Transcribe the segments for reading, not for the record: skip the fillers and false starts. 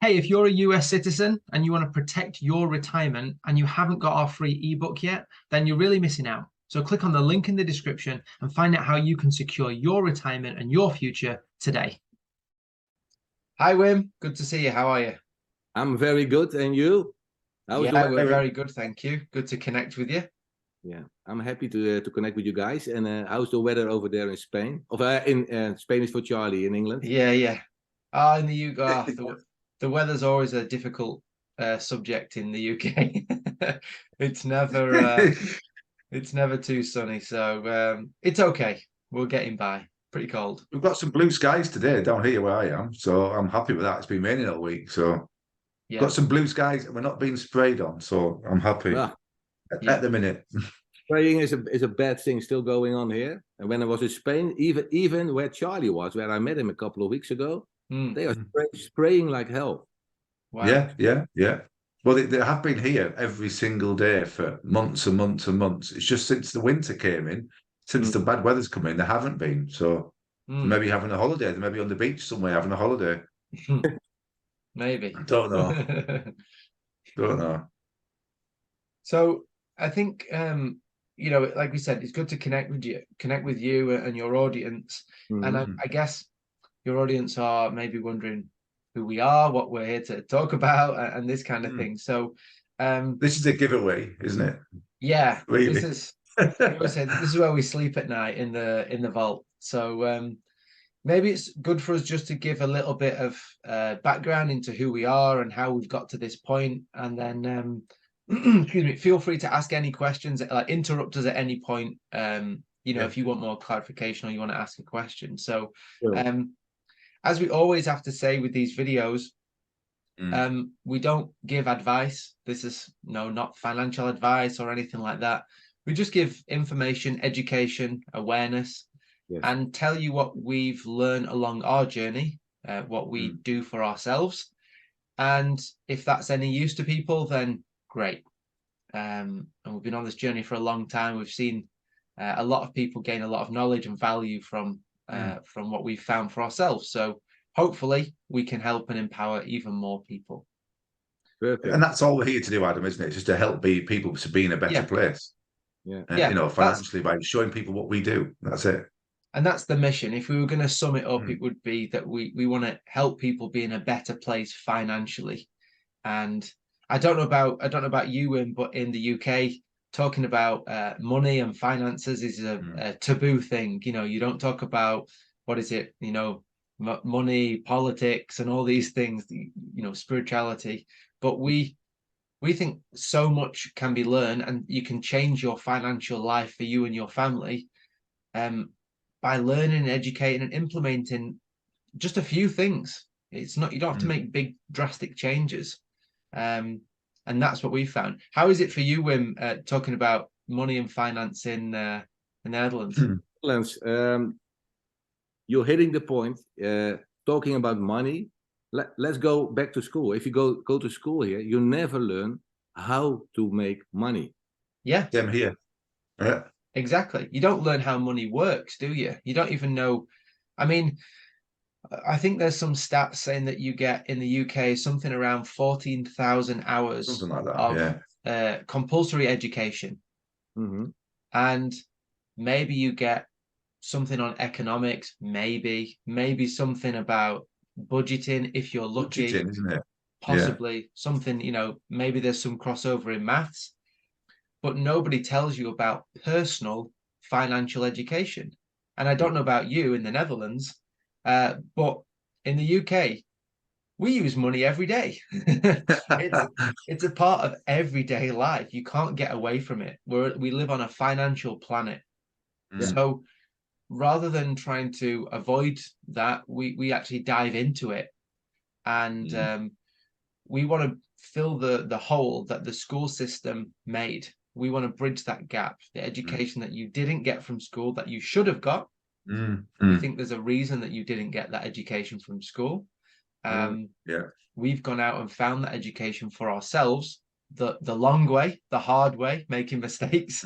hey, if you're a US citizen and you want to protect your retirement and you haven't got our free ebook yet, then you're really missing out. So click on the link in the description and find out how you can secure your retirement and your future today. Hi, Wim. Good to see you. How are you? I'm very good. And you? How's the Yeah, we're weather? very good, thank you. Good to connect with you. Yeah, I'm happy to connect with you guys. And how's the weather over there in Spain? Of in Spain is for Charlie in England. Yeah. In the UK, the weather's always a difficult subject in the UK. It's never it's never too sunny, so it's okay. We're getting by. Pretty cold. We've got some blue skies today down here where I am, so I'm happy with that. It's been raining all week, so Yeah, got some blue skies and we're not being sprayed on, so I'm happy Ah, at the minute. spraying is a bad thing still going on here. And when I was in Spain, even where Charlie was, where I met him a couple of weeks ago, they are spraying like hell. wow. Yeah. Well, they have been here every single day for months and months and months. It's just since the winter came in, since the bad weather's come in, they haven't been. So maybe having a holiday. They may be on the beach somewhere having a holiday. Maybe. I don't know. Don't know. So I think like we said, it's good to connect with you and your audience. And I guess your audience are maybe wondering who we are, what we're here to talk about, and this kind of thing. So this is a giveaway, isn't it? yeah, Really? this is we always say this is where we sleep at night in the vault. So maybe it's good for us just to give a little bit of background into who we are and how we've got to this point, and then excuse me, feel free to ask any questions, like interrupt us at any point. If you want more clarification or you want to ask a question. So Sure. as we always have to say with these videos, we don't give advice. This is not financial advice or anything like that. We just give information, education, awareness, Yes. and tell you what we've learned along our journey, what we do for ourselves. And if that's any use to people, then great. And we've been on this journey for a long time. We've seen a lot of people gain a lot of knowledge and value from what we've found for ourselves. So hopefully we can help and empower even more people. Perfect. And that's all we're here to do, Adam, isn't it? Just to help people to be in a better place. Yeah. Financially by showing people what we do. That's it. And that's the mission. If we were going to sum it up, it would be that we want to help people be in a better place financially. And I don't know about you, Wim, but in the UK, talking about money and finances is a taboo thing. You don't talk about money, politics, and all these things. Spirituality. But we think so much can be learned, and you can change your financial life for you and your family by learning, educating, and implementing just a few things. It's not, you don't have to make big drastic changes. And that's what we found. How is it for you, Wim, talking about money and finance in the Netherlands? Netherlands, you're hitting the point. Talking about money, let's go back to school. If you go to school here, you never learn how to make money. Yeah. Them here. Yeah. Exactly. You don't learn how money works, do you? You don't even know. I mean, I think there's some stats saying that you get in the UK something around 14,000 hours Something like that, of compulsory education. And maybe you get something on economics, maybe something about budgeting if you're lucky. Budgeting, isn't it? Possibly something, maybe there's some crossover in maths, but nobody tells you about personal financial education. And I don't know about you in the Netherlands, but in the UK, we use money every day. It's a part of everyday life. You can't get away from it. We live on a financial planet. So rather than trying to avoid that, we actually dive into it. And we want to fill the hole that the school system made. We want to bridge that gap, the education that you didn't get from school that you should have got. We think there's a reason that you didn't get that education from school. We've gone out and found that education for ourselves, the long way, the hard way, making mistakes.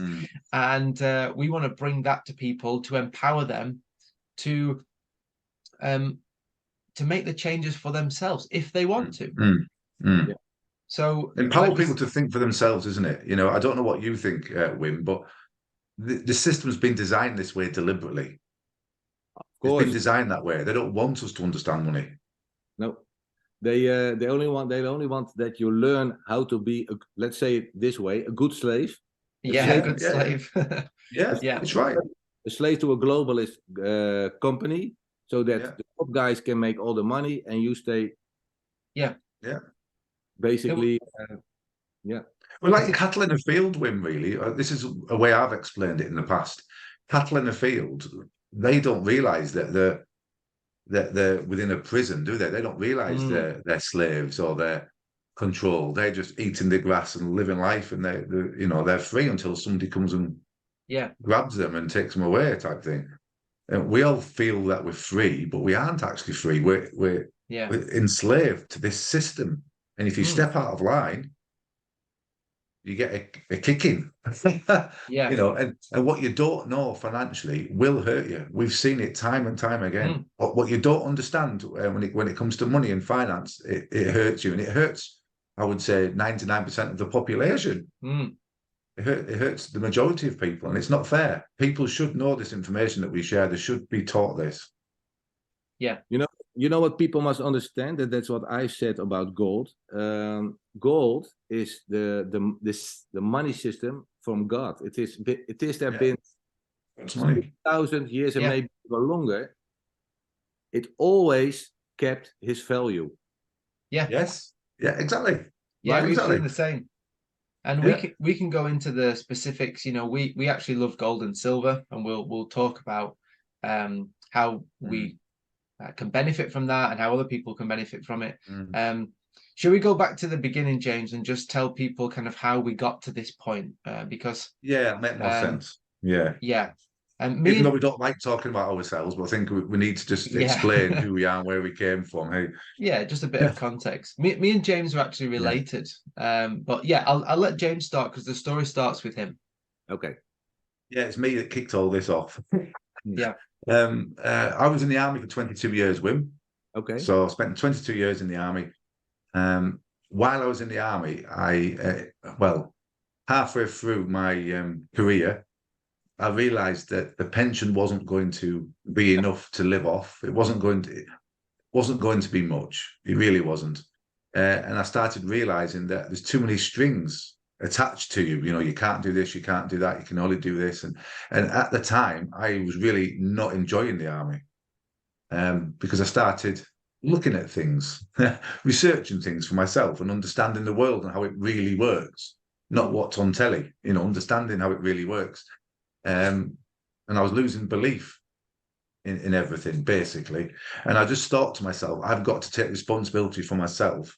And we want to bring that to people to empower them to to make the changes for themselves if they want to. Yeah. So Empower like people to think for themselves, isn't it? You know, I don't know what you think, Wim, but the system's been designed this way deliberately. Of It's been course, designed that way. They don't want us to understand money. no. They only want that you learn how to be, let's say it this way, a good slave. yeah, Slave, good Yeah, slave. yeah, Yeah. it's right. a slave to a globalist company, so that Yeah, the top guys can make all the money and you stay Yeah. yeah. basically, yeah. Well, like cattle in a field, Wim, really. This is a way I've explained it in the past. Cattle in a field, they don't realize that they're within a prison, do they? They don't realize they're slaves or they're controlled. They're just eating the grass and living life, and they're free until somebody comes and Yeah. grabs them and takes them away, type thing. And we all feel that we're free, but we aren't actually free. We're Yeah. enslaved to this system. And if you step out of line, you get a kicking. Yeah. You know, and what you don't know financially will hurt you. We've seen it time and time again. But what you don't understand when it comes to money and finance, it hurts you, and it hurts, I would say, 99% of the population. It hurts the majority of people, and it's not fair. People should know this information that we share. They should be taught this. Yeah. You know what people must understand, that's what I said about gold. Gold is the money system from God. It is there been It's money. 1,000 years and Yeah. maybe even longer. It always kept his value. Yeah. Yes. Yeah. Exactly. Yeah. Right, We've exactly. seen the same. And Yeah. we can go into the specifics. You know, we actually love gold and silver, and we'll talk about how we can benefit from that and how other people can benefit from it. Should we go back to the beginning, James, and just tell people kind of how we got to this point? Because Yeah, it make more sense. Yeah. yeah, and Even though we don't like talking about ourselves, but I think we need to just explain who we are and where we came from. Hey, yeah, just a bit of context. Me and James are actually related. But yeah, I'll let James start because the story starts with him. Okay. Yeah, it's me that kicked all this off. Yeah. I was in the army for 22 years, Wim. Okay. So I spent 22 years in the army. While I was in the army, halfway through my career, I realised that the pension wasn't going to be enough to live off. It wasn't going to be much. It really wasn't. And I started realising that there's too many strings attached to you. You know, you can't do this, you can't do that, you can only do this. And at the time, I was really not enjoying the army because I started looking at things, researching things for myself and understanding the world and how it really works, not what's on telly, you know, understanding how it really works. And I was losing belief in everything, basically. And I just thought to myself, I've got to take responsibility for myself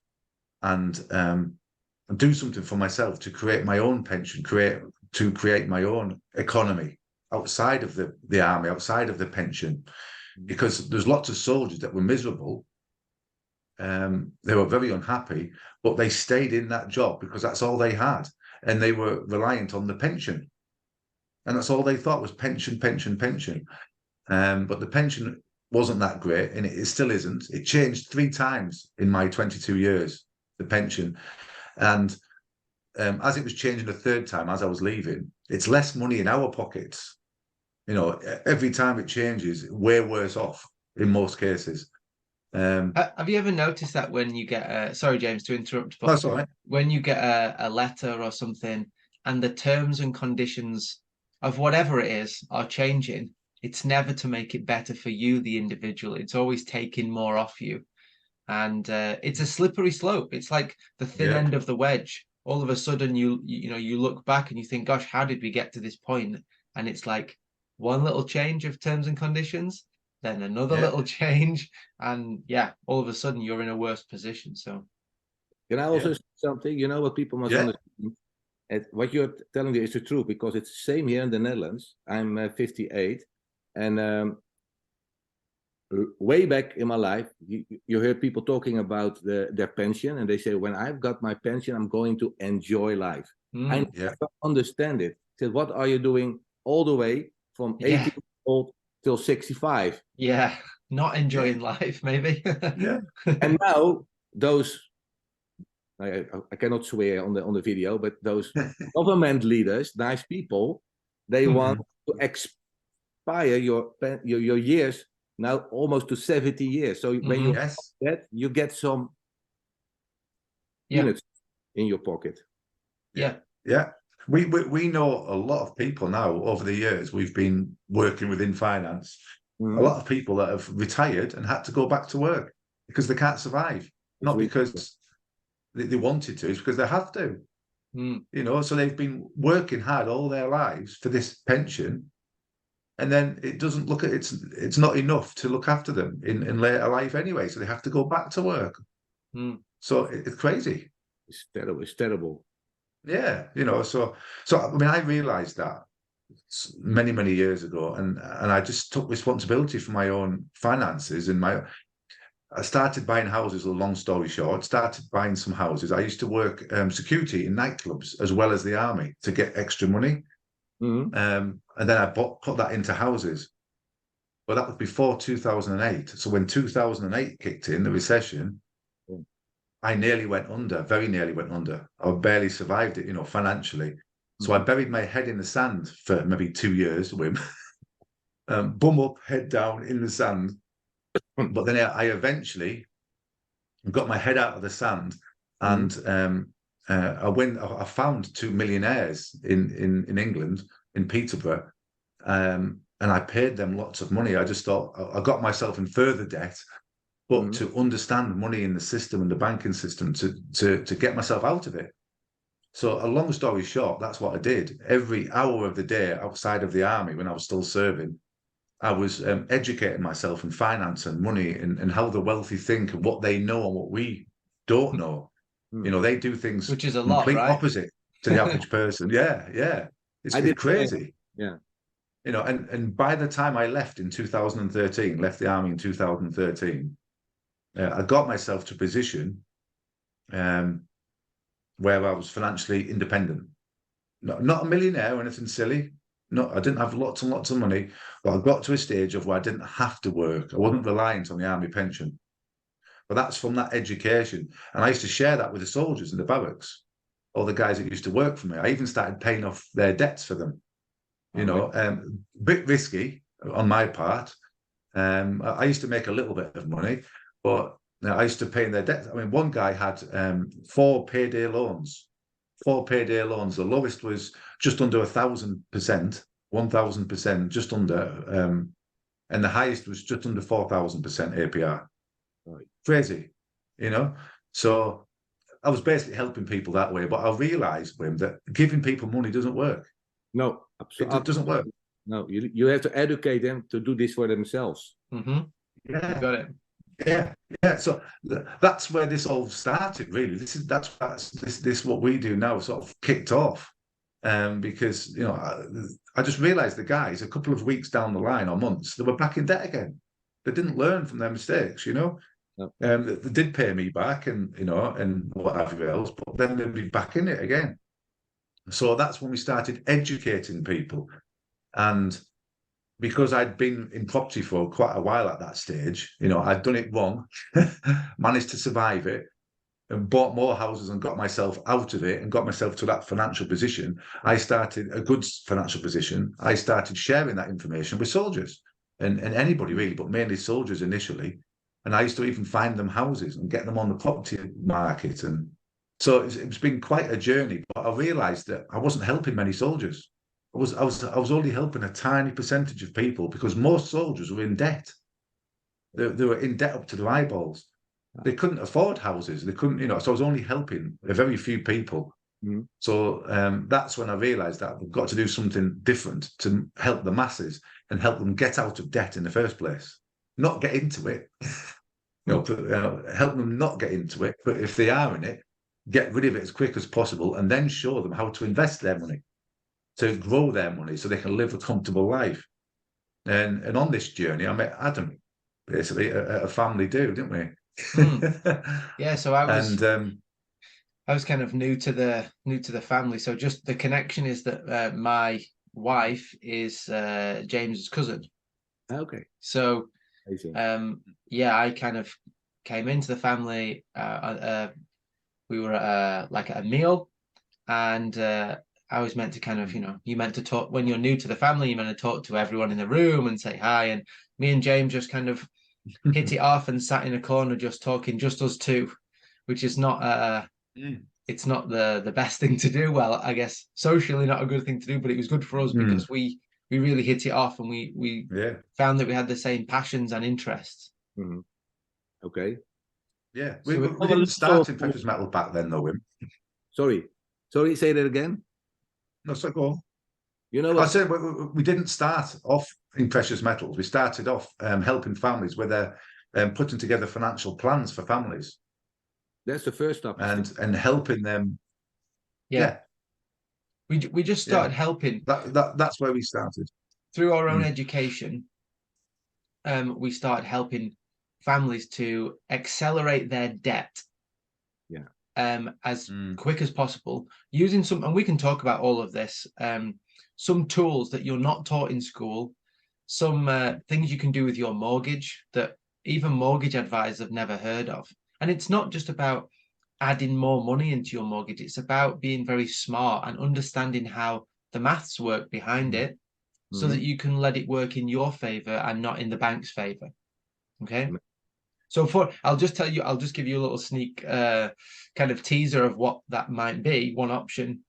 and do something for myself to create my own pension, create my own economy outside of the army, outside of the pension, because there's lots of soldiers that were miserable. They were very unhappy, but they stayed in that job because that's all they had. And they were reliant on the pension. And that's all they thought was pension, pension, pension. But the pension wasn't that great, and it still isn't. It changed 3 times in my 22 years, the pension. And as it was changing the 3rd time, as I was leaving, it's less money in our pockets. You know, every time it changes, we're worse off in most cases. Have you ever noticed that when you get sorry, James, to interrupt, but That's all right. when you get a letter or something and the terms and conditions of whatever it is are changing, it's never to make it better for you, the individual. It's always taking more off you. And it's a slippery slope. It's like the thin end of the wedge. All of a sudden, you look back and you think, gosh, how did we get to this point? And it's like one little change of terms and conditions, then another little change, and all of a sudden you're in a worse position. So can I also say something? You know what people must understand? What you're telling me is the truth, because it's the same here in the Netherlands. I'm 58, and way back in my life, you heard people talking about their pension, and they say, when I've got my pension, I'm going to enjoy life. I never understand it. I said, what are you doing all the way from 18 years old till 65. Yeah, not enjoying life, maybe. Yeah. And now those, I cannot swear on the video, but those government leaders, nice people, they want to expire your years now almost to 70 years. So when you Yes. that, you get some Yeah. units in your pocket. Yeah. Yeah. We know a lot of people now over the years we've been working within finance. A lot of people that have retired and had to go back to work because they can't survive. Not because they wanted to, it's because they have to. You know, so they've been working hard all their lives for this pension, and then it doesn't look at it's not enough to look after them in later life anyway. So they have to go back to work. So it's crazy. It's terrible. It's terrible. Yeah, you know, so I mean, I realized that many years ago, and I just took responsibility for my own finances and I started buying houses. A long story short, started buying some houses. I used to work security in nightclubs as well as the army to get extra money, and then I put that into houses. But that was before 2008. So when 2008 kicked in, the recession, I nearly went under, very nearly went under. I barely survived it, you know, financially. So I buried my head in the sand for maybe 2 years, Wim. Bum up, head down in the sand. But then I eventually got my head out of the sand, and I found two millionaires in England, in Peterborough, and I paid them lots of money. I just thought I got myself in further debt. But to understand money in the system and the banking system to get myself out of it. So a long story short, that's what I did. Every hour of the day outside of the army when I was still serving, I was educating myself in finance and money and how the wealthy think and what they know and what we don't know. You know, they do things which is a lot, complete right? opposite to the average person. Yeah, yeah. It's crazy. Yeah. You know, and by the time I left in 2013, left the army in 2013, I got myself to a position where I was financially independent. Not a millionaire or anything silly. No, I didn't have lots and lots of money, but I got to a stage of where I didn't have to work. I wasn't reliant on the army pension. But that's from that education. And I used to share that with the soldiers in the barracks, all the guys that used to work for me. I even started paying off their debts for them. You know, bit risky on my part. I used to make a little bit of money, but I used to pay their debts. I mean, one guy had 4 payday loans. 4 payday loans. The lowest was just under 1,000%, just under, and the highest was just under 4,000% APR. Right. Crazy, you know. So I was basically helping people that way, but I realised, Wim, that giving people money doesn't work. No, absolutely. It doesn't work. No, you have to educate them to do this for themselves. Yeah, you got it. Yeah. So that's where this all started. Really, this what we do now sort of kicked off, because you know I just realised the guys a couple of weeks down the line or months they were back in debt again. They didn't learn from their mistakes, you know. No. They did pay me back, and you know, and whatever else, but then they'd be back in it again. So that's when we started educating people. And because I'd been in property for quite a while at that stage, you know, I'd done it wrong, managed to survive it, and bought more houses and got myself out of it and got myself to that financial position. I started a good financial position. I started sharing that information with soldiers and anybody really, but mainly soldiers initially. And I used to even find them houses and get them on the property market. And so it's been quite a journey, but I realized that I wasn't helping many soldiers. I was only helping a tiny percentage of people because most soldiers were in debt. They were in debt up to their eyeballs. They couldn't afford houses. They couldn't, you know. So I was only helping a very few people. So that's when I realised that we've got to do something different to help the masses and help them get out of debt in the first place, not get into it. Help them not get into it, but if they are in it, get rid of it as quick as possible, and then show them how to invest their money, to grow their money, so they can live a comfortable life. And on this journey, I met Adam, basically a family do, didn't we? Yeah. So I was. And I was kind of new to the family, so just the connection is that my wife is James's cousin. Okay. So, I see. yeah, I kind of came into the family. We were at like at a meal, and I was meant to kind of, you meant to talk when you're new to the family. You're meant to talk to everyone in the room and say hi. And me and James just kind of hit it off and sat in a corner just talking, just us two, which is not it's not the best thing to do. Well, I guess socially not a good thing to do, but it was good for us because we really hit it off, and we found that we had the same passions and interests. Mm-hmm. Okay. Yeah, So we didn't start in precious metal back then, though, Wim. Sorry, say that again. No, so go on. You know I what? said we didn't start off in precious metals. We started off helping families with their putting together financial plans for families. That's the first step. And helping them. Yeah. We just started helping. That's where we started. Through our own education, we started helping families to accelerate their debt. Yeah. As quick as possible, using some, and we can talk about all of this, some tools that you're not taught in school, some things you can do with your mortgage that even mortgage advisors have never heard of. And it's not just about adding more money into your mortgage, it's about being very smart and understanding how the maths work behind it, so that you can let it work in your favor and not in the bank's favor. Okay. So I'll just give you a little sneak kind of teaser of what that might be. One option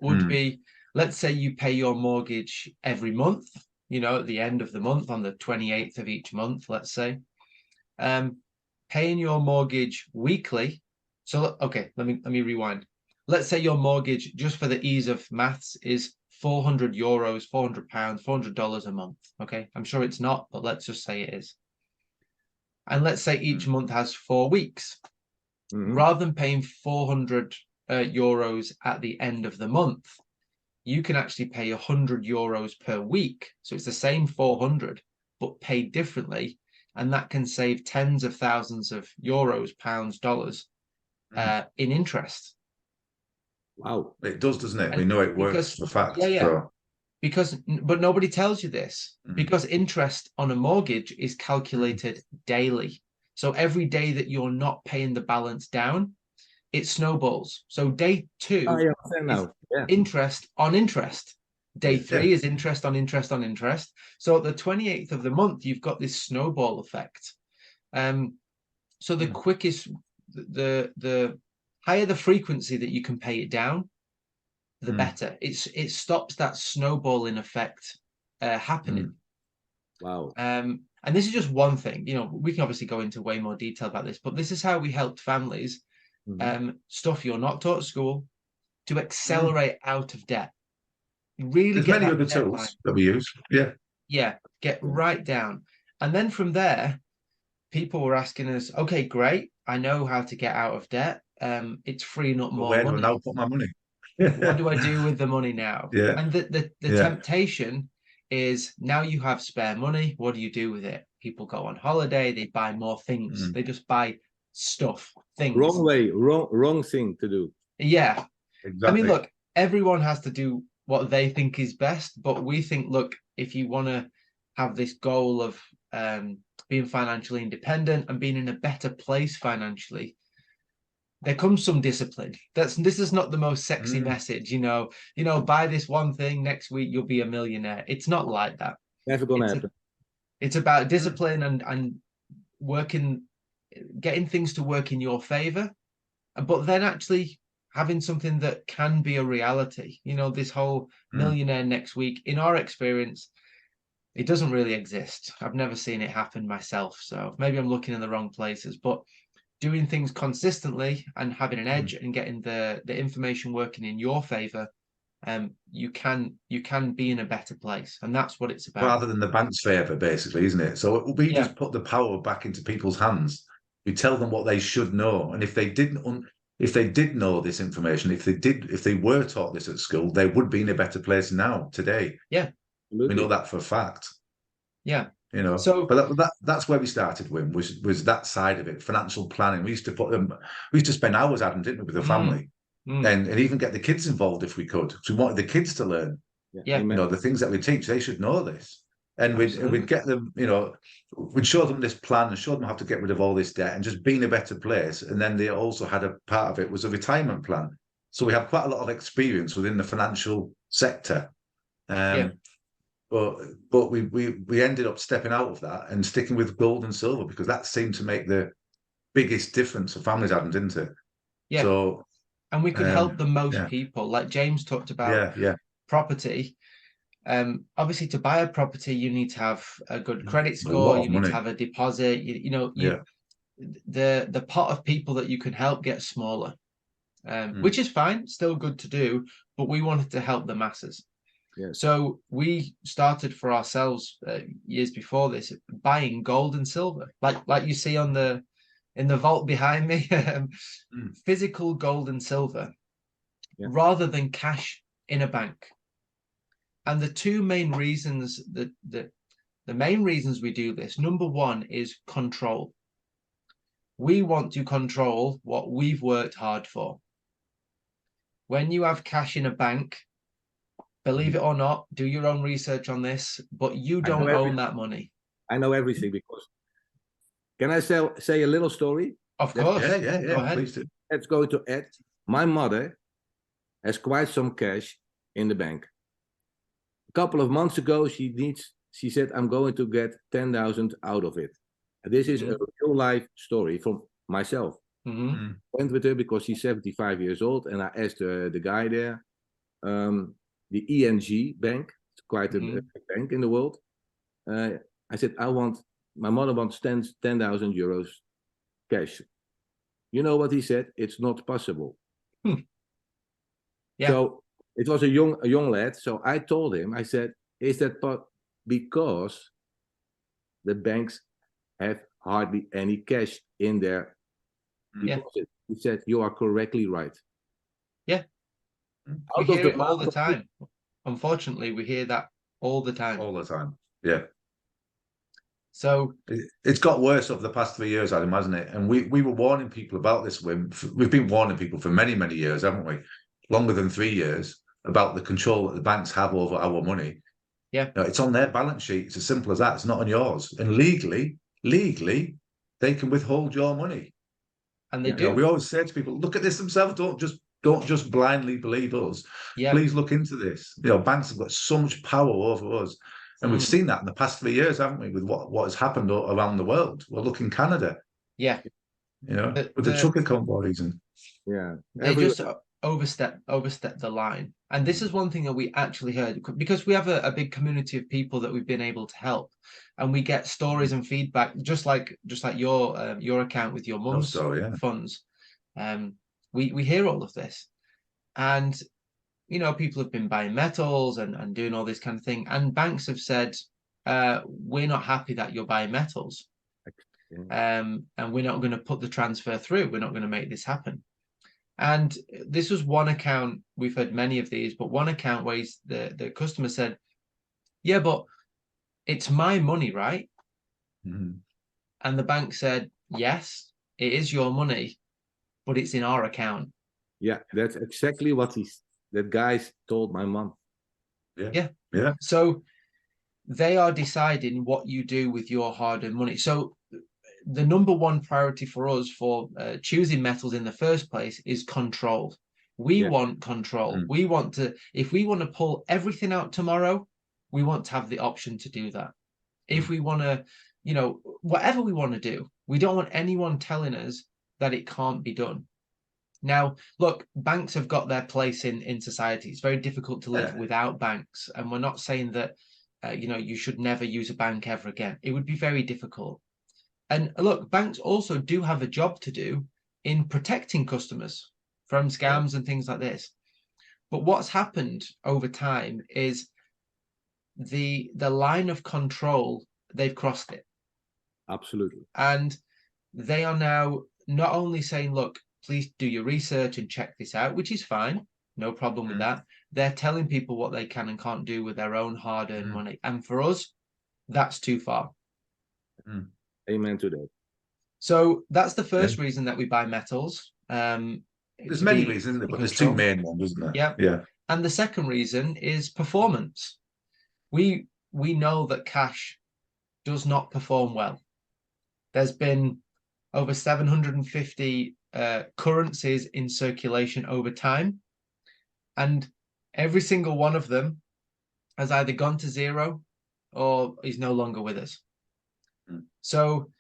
would be, let's say you pay your mortgage every month, at the end of the month, on the 28th of each month, let's say. Paying your mortgage weekly. So, okay, let me rewind. Let's say your mortgage, just for the ease of maths, is €400, £400, $400 a month. Okay, I'm sure it's not, but let's just say it is. And let's say each month has 4 weeks. Rather than paying €400 at the end of the month, you can actually pay €100 per week. So it's the same 400, but paid differently. And that can save tens of thousands of euros, pounds, dollars in interest. Wow. It does, doesn't it? We know it works for fact. Yeah. So. But nobody tells you this, because interest on a mortgage is calculated daily. So every day that you're not paying the balance down, it snowballs. So day 2 is interest on interest. Day 3 is interest on interest on interest. So at the 28th of the month, you've got this snowball effect. So the quickest, the higher the frequency that you can pay it down, the better. It stops that snowballing effect happening. Wow. And this is just one thing. We can obviously go into way more detail about this, but this is how we helped families, stuff you're not taught at school, to accelerate out of debt. Really There's many other tools that we use. Yeah, get right down. And then from there, people were asking us, okay, great, I know how to get out of debt. It's freeing up more money. Where do I now put my money? What do I do with the money now? Yeah. And the temptation is, now you have spare money, what do you do with it? People go on holiday, they buy more things. They just buy stuff, things. Wrong thing to do. Yeah. Exactly. I mean, look, everyone has to do what they think is best, but we think, look, if you want to have this goal of being financially independent and being in a better place financially, there comes some discipline. This is not the most sexy message, buy this one thing, next week you'll be a millionaire. It's not like that. Never gonna happen. It's about discipline and working, getting things to work in your favor, but then actually having something that can be a reality. This whole millionaire next week, in our experience, it doesn't really exist. I've never seen it happen myself, so maybe I'm looking in the wrong places, but doing things consistently and having an edge and getting the information working in your favor, you can be in a better place, and that's what it's about. Rather than the bank's favor, basically, isn't it? So we just put the power back into people's hands. We tell them what they should know, and if they did know this information, if they were taught this at school, they would be in a better place now, today. Yeah, we know that for a fact. Yeah. So, but that's where we started, Wim, was that side of it, financial planning. We used to spend hours at them, didn't we, with the family, and even get the kids involved if we could. So we wanted the kids to learn. Yeah. The things that we teach, they should know this. And Absolutely. we'd get them, we'd show them this plan and show them how to get rid of all this debt and just be in a better place. And then they also had a part of it was a retirement plan. So we had quite a lot of experience within the financial sector. Yeah. But we ended up stepping out of that and sticking with gold and silver because that seemed to make the biggest difference for families having, didn't it? Yeah. So and we could help the most yeah. people. Like James talked about property. Obviously, to buy a property, you need to have a good credit score. You need to have a deposit. The pot of people that you can help gets smaller, which is fine, still good to do. But we wanted to help the masses. Yes. So we started for ourselves years before this, buying gold and silver, like you see in the vault behind me, physical gold and silver, rather than cash in a bank. And the two main reasons the main reasons we do this, number one is control. We want to control what we've worked hard for. When you have cash in a bank, believe it or not, do your own research on this, but you don't own that money. I know everything because. Can I say a little story? Of course. Yeah. Go ahead. Please do. Let's go to Ed. My mother has quite some cash in the bank. A couple of months ago, she said, I'm going to get 10,000 out of it. And this is a real life story from myself. I went with her because she's 75 years old, and I asked the guy there, the ENG bank, it's quite a big bank in the world. I said, my mother wants 10,000 euros cash. You know what he said? It's not possible. Yeah. So it was a young lad. So I told him, I said, is that because the banks have hardly any cash in their deposit? He said, you are correctly right. Yeah. We hear it all the time. Unfortunately, we hear that all the time. All the time. Yeah. So it's got worse over the past 3 years, Adam, hasn't it? And we were warning people about this. We've been warning people for many, many years, haven't we? Longer than 3 years, about the control that the banks have over our money. Yeah. It's on their balance sheet. It's as simple as that. It's not on yours. And legally, they can withhold your money. And they do. We always say to people, look at this themselves. Don't just blindly believe us. Yeah. Please look into this. Banks have got so much power over us. And we've seen that in the past 3 years, haven't we, with what has happened around the world. Well, look in Canada. Yeah. With the trucker convoys. They just overstep the line. And this is one thing that we actually heard, because we have a big community of people that we've been able to help. And we get stories and feedback, just like your account with your mum's funds. We hear all of this. And people have been buying metals and doing all this kind of thing. And banks have said, we're not happy that you're buying metals. And we're not going to put the transfer through. We're not going to make this happen. And this was one account, we've had many of these, but one account where the customer said, yeah, but it's my money, right? And the bank said, yes, it is your money, but it's in our account. Yeah, that's exactly what that guy told my mom. Yeah. So they are deciding what you do with your hard-earned money. So the number one priority for us for choosing metals in the first place is control. We want control. We want to, if we want to pull everything out tomorrow, we want to have the option to do that. If we want to, whatever we want to do, we don't want anyone telling us that it can't be done. Now, look, banks have got their place in society. It's very difficult to live without banks. And we're not saying that, you should never use a bank ever again. It would be very difficult. And look, banks also do have a job to do in protecting customers from scams and things like this. But what's happened over time is the line of control, they've crossed it. Absolutely. And they are now not only saying, look, please do your research and check this out, which is fine. No problem with that. They're telling people what they can and can't do with their own hard-earned money. And for us, that's too far. Amen to that. So that's the first reason that we buy metals. There's many reasons, but there's two main ones, isn't there? Yeah. And the second reason is performance. We we know that cash does not perform well. There's been over 750 currencies in circulation over time, and every single one of them has either gone to zero or is no longer with us. So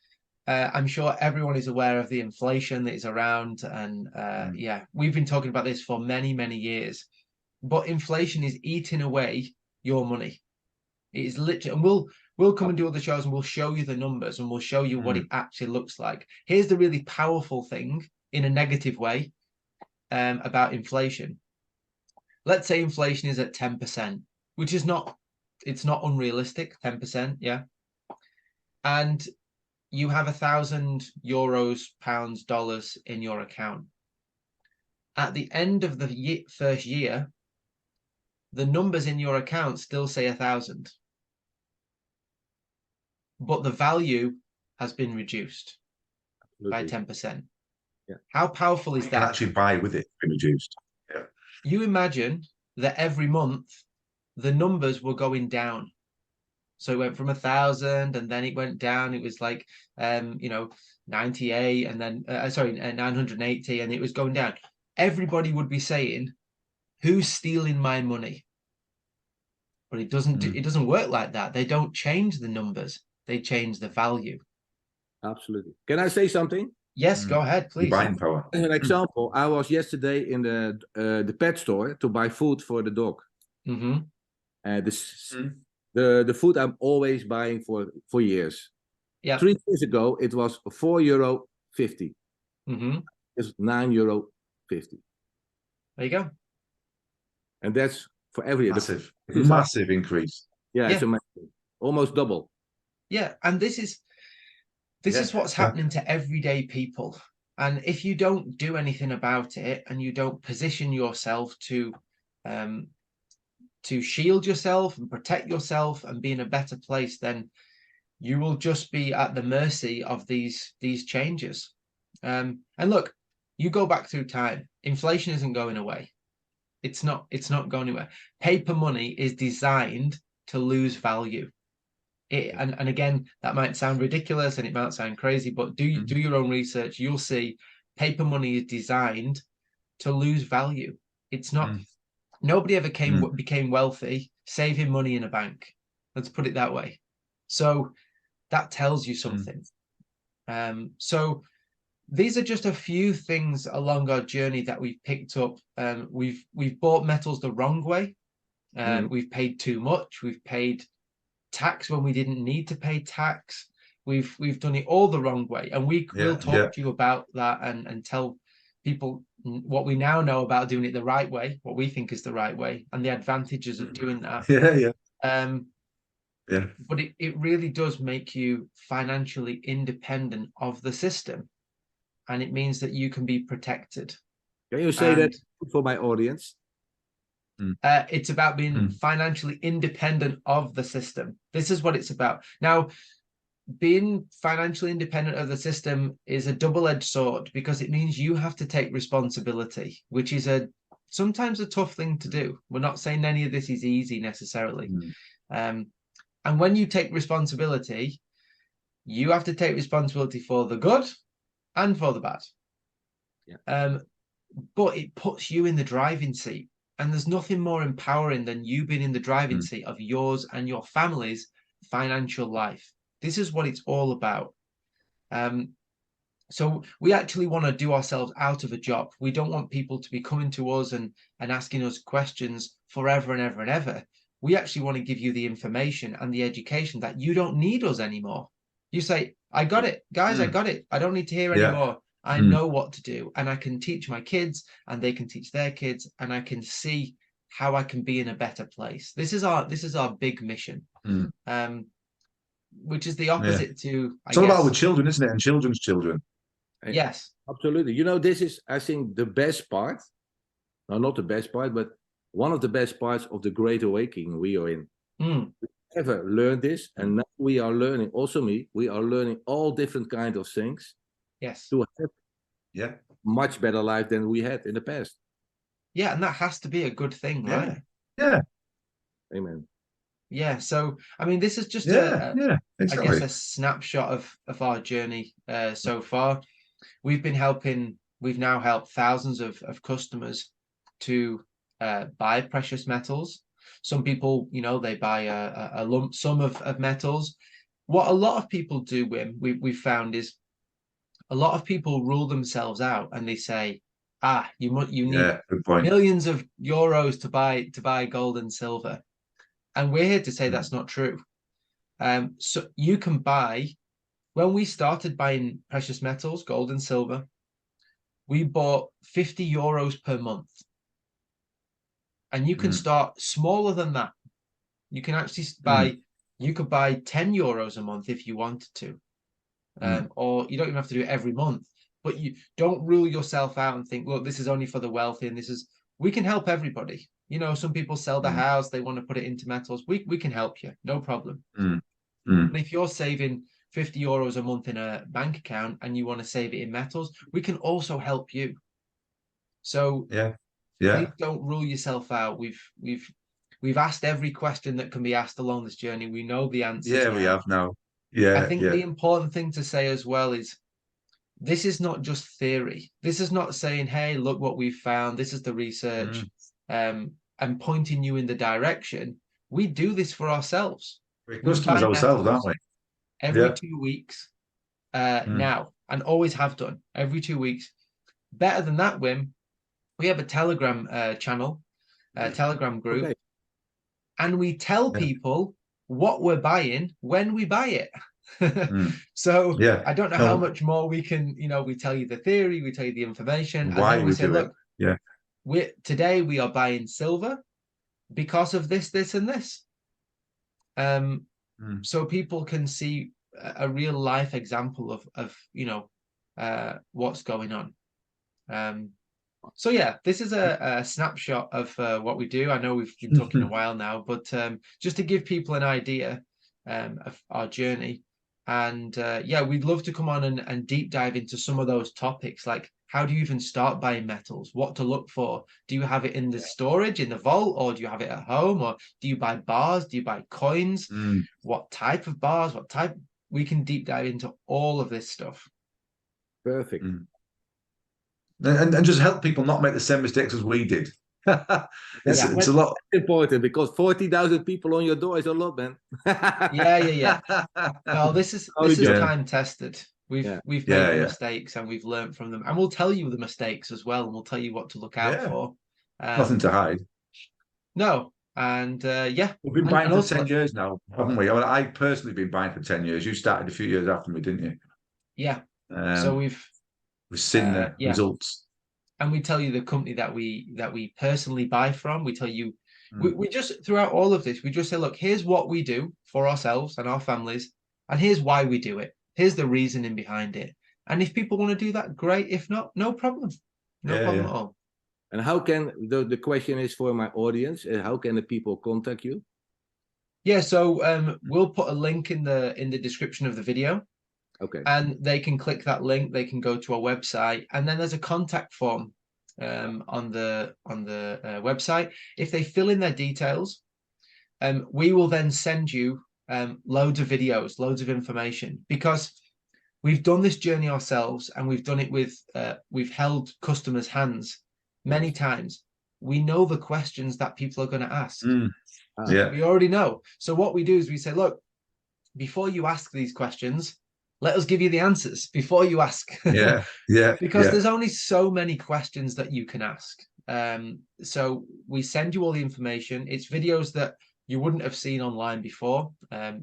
I'm sure everyone is aware of the inflation that is around, and yeah, we've been talking about this for many, many years. But inflation is eating away your money. It is literally, and we'll come and do other shows and we'll show you the numbers and we'll show you what it actually looks like. Here's the really powerful thing in a negative way about inflation. Let's say inflation is at 10%, which is not, it's not unrealistic, 10%, yeah. And you have €1,000, pounds, dollars in your account. At the end of the first year, the numbers in your account still say 1,000. But the value has been reduced by 10%. Yeah. How powerful is You that? can actually buy with it, reduced. Yeah. You imagine that every month the numbers were going down. So it went from 1,000 and then it went down. It was like, 98 and then, 980, and it was going down. Everybody would be saying, who's stealing my money? But it doesn't work like that. They don't change the numbers. They change the value. Absolutely. Can I say something? Yes, go ahead, Your please. buying power. As an example, I was yesterday in the pet store to buy food for the dog. The food I'm always buying for years. Yeah. 3 years ago, it was €4.50. It's €9.50. There you go. And that's for every year. Massive increase. Yeah, it's amazing. Almost double. Yeah, and this is what's happening to everyday people. And if you don't do anything about it and you don't position yourself to shield yourself and protect yourself and be in a better place, then you will just be at the mercy of these changes. And look, you go back through time, inflation isn't going away. It's not going anywhere. Paper money is designed to lose value. And again, that might sound ridiculous and it might sound crazy, but do your own research. You'll see paper money is designed to lose value. It's not. Nobody ever became wealthy saving money in a bank. Let's put it that way. So that tells you something. So these are just a few things along our journey that we've picked up. We've bought metals the wrong way. We've paid too much. We've paid tax when we didn't need to pay tax. We've done it all the wrong way, and we'll talk to you about that and tell people what we now know about doing it the right way, what we think is the right way, and the advantages of doing that. But it really does make you financially independent of the system, and it means that you can be protected. Can you say that for my audience? It's about being financially independent of the system. This is what it's about. Now, being financially independent of the system is a double-edged sword, because it means you have to take responsibility, which is sometimes a tough thing to do. We're not saying any of this is easy necessarily. And when you take responsibility, you have to take responsibility for the good and for the bad. But it puts you in the driving seat. And there's nothing more empowering than you being in the driving seat of yours and your family's financial life. This is what it's all about. So we actually want to do ourselves out of a job. We don't want people to be coming to us and asking us questions forever and ever and ever. We actually want to give you the information and the education that you don't need us anymore. You say, I got it, guys, I got it. I don't need to hear anymore. I know what to do, and I can teach my kids and they can teach their kids, and I can see how I can be in a better place. This is our big mission, which is the opposite to, it's all about with children, isn't it? And children's children. Yes, absolutely. You know, this is, I think, the best part. No, not the best part, but one of the best parts of the Great Awakening we are in. We never learned this, and now we are learning. Also, we are learning all different kinds of things. Yes. To have much better life than we had in the past. Yeah, and that has to be a good thing, right? Yeah. Amen. Yeah. So, I mean, this is just Yeah, yeah, I guess exactly. a snapshot of our journey so far. We've now helped thousands of customers to buy precious metals. Some people, they buy a lump sum of metals. What a lot of people do, Wim, we've found is a lot of people rule themselves out and they say, you need Yeah, good point. millions of euros to buy gold and silver. And we're here to say that's not true. So you can buy, when we started buying precious metals, gold and silver, we bought 50 euros per month. And you can start smaller than that. You can actually you could buy 10 euros a month if you wanted to. Or you don't even have to do it every month. But you don't rule yourself out and think, look, this is only for the wealthy and we can help everybody. Some people sell the house, they want to put it into metals. We can help you, no problem. But if you're saving 50 euros a month in a bank account and you want to save it in metals, we can also help you. So please don't rule yourself out. We've asked every question that can be asked along this journey. We know the answers now. We have now. I think the important thing to say as well is this is not just theory. This is not saying, hey, look what we've found. This is the research, and pointing you in the direction. We do this for ourselves. We're customers ourselves, aren't we? Every 2 weeks now, and always have done every 2 weeks. Better than that, Wim, we have a Telegram channel, a Telegram group, and we tell people what we're buying when we buy it. So I don't know how much more we can, we tell you the theory, we tell you the information, and then we say, look, today we are buying silver because of this, this, and this. So people can see a real life example of what's going on. So yeah, this is a snapshot of what we do. I know we've been talking a while now, but just to give people an idea of our journey. And we'd love to come on and deep dive into some of those topics, like how do you even start buying metals, what to look for? Do you have it in the storage, in the vault, or do you have it at home? Or do you buy bars? Do you buy coins? What type of bars? We can deep dive into all of this stuff. Perfect. And just help people not make the same mistakes as we did. It's a lot important because 40,000 people on your door is a lot, man. Yeah. No, this is time tested. We've made mistakes and we've learned from them, and we'll tell you the mistakes as well, and we'll tell you what to look out for. Nothing to hide. No, and we've been buying for 10 years now, haven't we? I've personally been buying for 10 years. You started a few years after me, didn't you? Yeah. So we've seen the results, and we tell you the company that we personally buy from. We tell you, we just, throughout all of this, we just say, look, here's what we do for ourselves and our families, and here's why we do it. Here's the reasoning behind it. And if people want to do that, great. If not, no problem. No problem at all. And how can the question is for my audience? How can the people contact you? Yeah, so we'll put a link in the description of the video. Okay. And they can click that link. They can go to our website, and then there's a contact form on the website. If they fill in their details, we will then send you loads of videos, loads of information, because we've done this journey ourselves, and we've done it with we've held customers' hands many times. We know the questions that people are going to ask. We already know. So what we do is we say, look, before you ask these questions, let us give you the answers before you ask. Because there's only so many questions that you can ask. So we send you all the information. It's videos that you wouldn't have seen online before,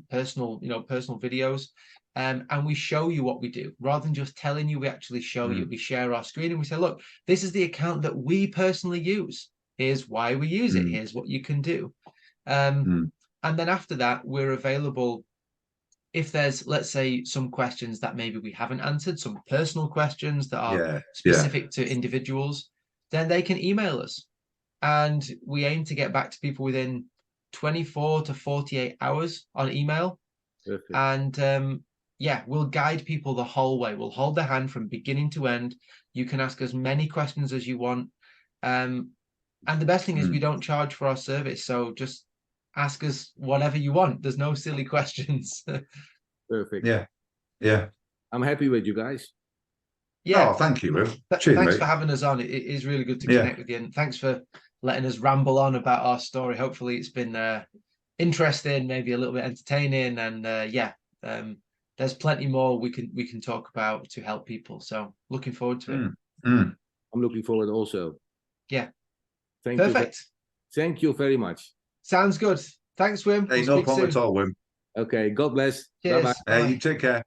personal videos. And we show you what we do. Rather than just telling you, we actually show you. We share our screen and we say, look, this is the account that we personally use. Here's why we use it. Here's what you can do. And then after that, we're available. If there's, let's say, some questions that maybe we haven't answered, some personal questions that are specific to individuals, then they can email us. And we aim to get back to people within 24 to 48 hours on email. Perfect. And we'll guide people the whole way. We'll hold their hand from beginning to end. You can ask as many questions as you want. And the best thing is we don't charge for our service. So just ask us whatever you want. There's no silly questions. Perfect. Yeah. Yeah. I'm happy with you guys. Oh, thank you, Will. Cheers, thanks mate. for having us on. It is really good to Yeah. connect with you, and thanks for letting us ramble on about our story. Hopefully it's been interesting, maybe a little bit entertaining, and there's plenty more we can talk about to help people. So looking forward to it. I'm looking forward also. Yeah. Perfect. Thank you very much. Sounds good. Thanks, Wim. Hey, We'll no speak problem soon. at all, Wim. Okay, God bless. Cheers. Bye-bye. Hey, Bye. you take care.